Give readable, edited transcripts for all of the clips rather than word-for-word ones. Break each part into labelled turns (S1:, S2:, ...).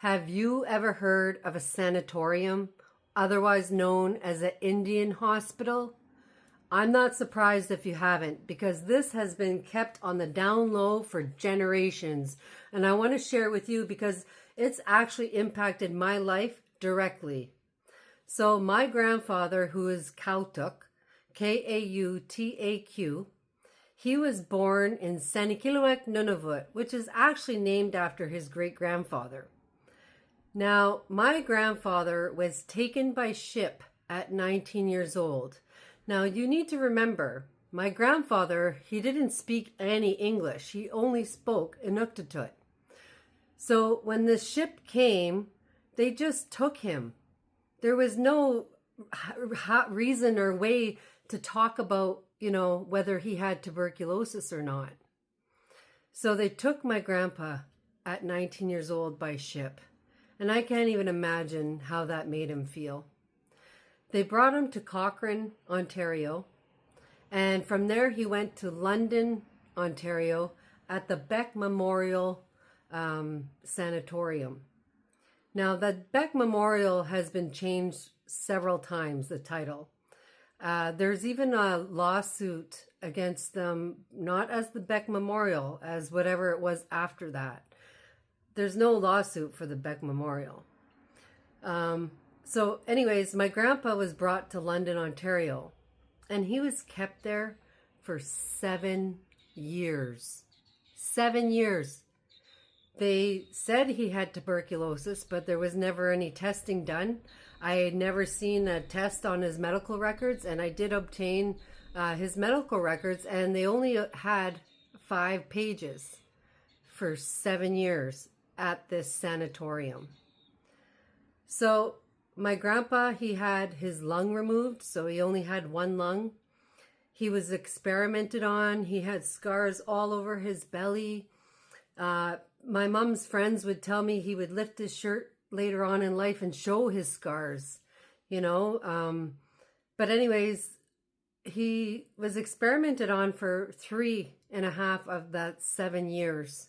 S1: Have you ever heard of a sanatorium, otherwise known as an Indian hospital? I'm not surprised if you haven't, because this has been kept on the down low for generations. And I want to share it with you because it's actually impacted my life directly. So my grandfather, who is Kautaq, Kautaq, he was born in Sanikiluwak, Nunavut, which is actually named after his great-grandfather. Now, my grandfather was taken by ship at 19 years old. Now, you need to remember, my grandfather, he didn't speak any English. He only spoke Inuktitut. So when the ship came, they just took him. There was no reason or way to talk about, whether he had tuberculosis or not. So they took my grandpa at 19 years old by ship. And I can't even imagine how that made him feel. They brought him to Cochrane, Ontario. And from there he went to London, Ontario at the Beck Memorial Sanatorium. Now, the Beck Memorial has been changed several times, the title. There's even a lawsuit against them, not as the Beck Memorial, as whatever it was after that. There's no lawsuit for the Beck Memorial. So anyways, my grandpa was brought to London, Ontario, and he was kept there for 7 years. 7 years. They said he had tuberculosis, but there was never any testing done. I had never seen a test on his medical records, and I did obtain his medical records, and they only had 5 pages for 7 years at this sanatorium. So my grandpa, he had his lung removed, so he only had one lung. He was experimented on. He had scars all over his belly. My mom's friends would tell me he would lift his shirt later on in life and show his scars, But anyways, he was experimented on for 3.5 of that 7 years.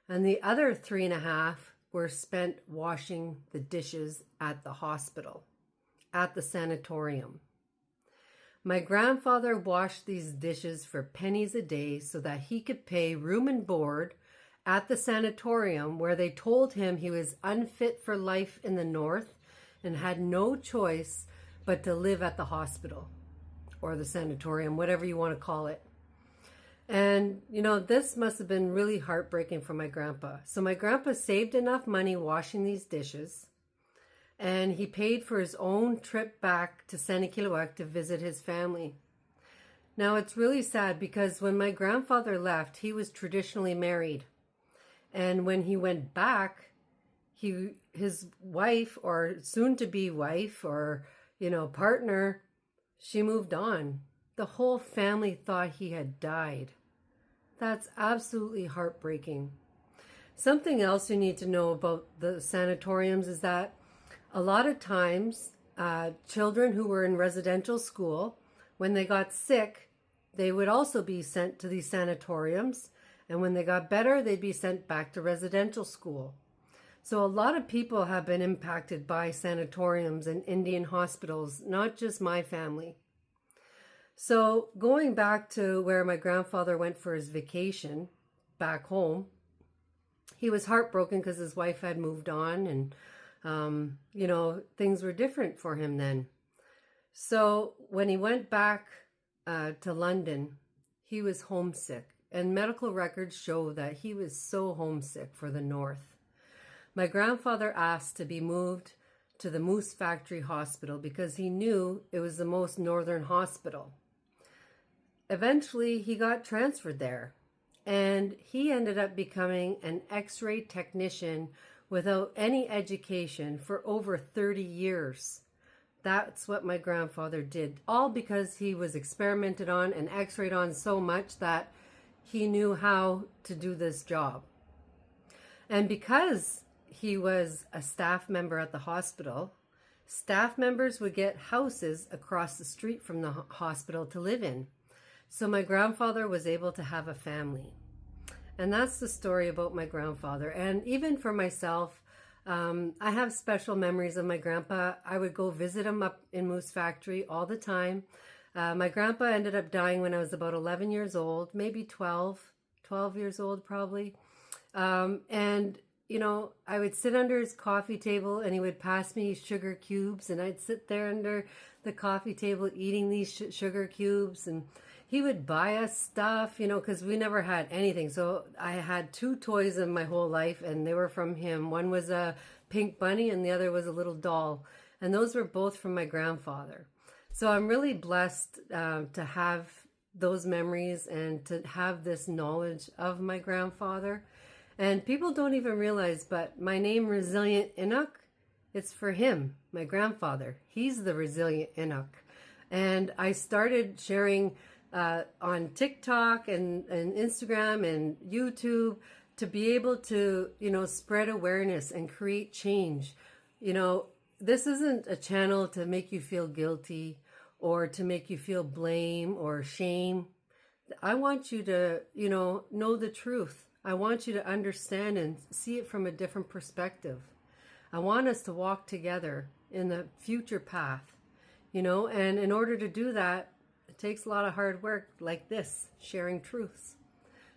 S1: And the other 3.5 were spent washing the dishes at the hospital, at the sanatorium. My grandfather washed these dishes for pennies a day so that he could pay room and board at the sanatorium, where they told him he was unfit for life in the north and had no choice but to live at the hospital or the sanatorium, whatever you want to call it. And, this must have been really heartbreaking for my grandpa. So my grandpa saved enough money washing these dishes, and he paid for his own trip back to Sanikiluwak to visit his family. Now, it's really sad because when my grandfather left, he was traditionally married. And when he went back, his wife, or soon-to-be wife, or, partner, she moved on. The whole family thought he had died. That's absolutely heartbreaking. Something else you need to know about the sanatoriums is that a lot of times children who were in residential school, when they got sick, they would also be sent to these sanatoriums. And when they got better, they'd be sent back to residential school. So a lot of people have been impacted by sanatoriums and Indian hospitals, not just my family. So going back to where my grandfather went for his vacation back home, he was heartbroken because his wife had moved on, and, things were different for him then. So when he went back to London, he was homesick, and medical records show that he was so homesick for the north. My grandfather asked to be moved to the Moose Factory Hospital because he knew it was the most northern hospital. Eventually, he got transferred there, and he ended up becoming an X-ray technician without any education for over 30 years. That's what my grandfather did, all because he was experimented on and X-rayed on so much that he knew how to do this job. And because he was a staff member at the hospital, staff members would get houses across the street from the hospital to live in. So my grandfather was able to have a family. And that's the story about my grandfather. And even for myself, I have special memories of my grandpa. I would go visit him up in Moose Factory all the time. My grandpa ended up dying when I was about 11 years old, maybe 12 years old probably. And, you know, I would sit under his coffee table and he would pass me sugar cubes, and I'd sit there under the coffee table eating these sugar cubes, and he would buy us stuff, you know, because we never had anything. So I had two toys in my whole life, and they were from him. One was a pink bunny and the other was a little doll. And those were both from my grandfather. So I'm really blessed to have those memories and to have this knowledge of my grandfather. And people don't even realize, but my name, Resilient Inuk, it's for him, my grandfather. He's the resilient Inuk. And I started sharing on TikTok and Instagram and YouTube to be able to, you know, spread awareness and create change. You know, this isn't a channel to make you feel guilty or to make you feel blame or shame. I want you to, you know the truth. I want you to understand and see it from a different perspective. I want us to walk together in the future path, you know, and in order to do that, it takes a lot of hard work like this, sharing truths.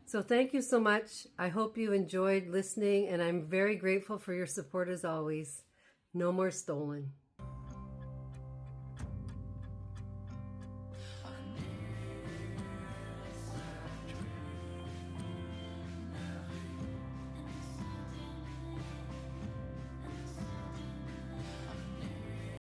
S1: So thank you so much. I hope you enjoyed listening, and I'm very grateful for your support as always. No more stolen.